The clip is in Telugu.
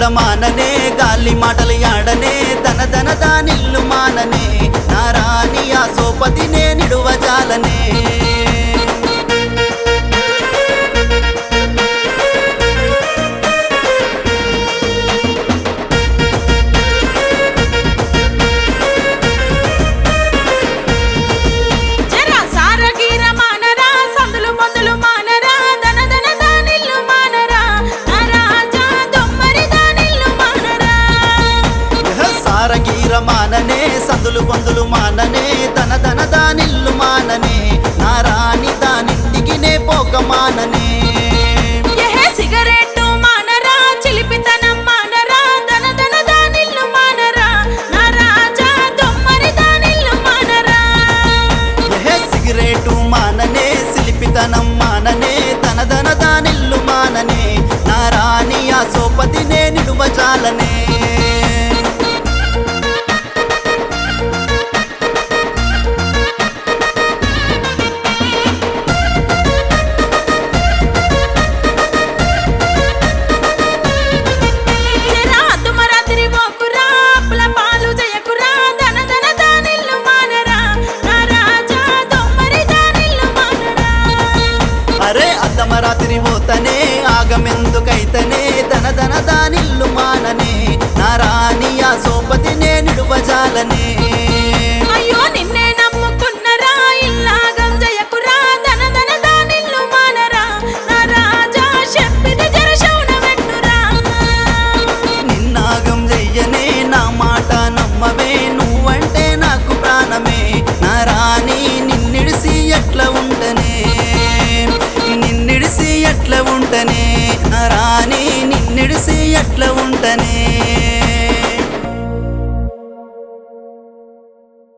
గొడ మాననే గాలి మాటలు యాడనే ధన ధన దానిల్లు మాననే నా రాణి ఆ సోపతినే నిడువజాలనే మాననే సందులు పొందులు మాననే ధన ధన దానిల్లు మాననే నా రాణి దానింటికి నే పోక మాననే సిగరెట్టు మానరా చిలిపితనం మానరా ధన ధన దానిల్లు మానరా నా రాజా దొమ్మరి దానిల్లు మానరా సిగరెట్టు మాననే సిలిపితనం మాననే ధన ధన దానిల్లు మాననే నా రాణి ఆ సోపతినే నిడువజాలనే అర్ధమరాత్రి పోతనే ఆగమెందుకైతనే ధన ధన దానిల్లు మాననే నా రాణి ఆ సోపతినే నిడువజాలనే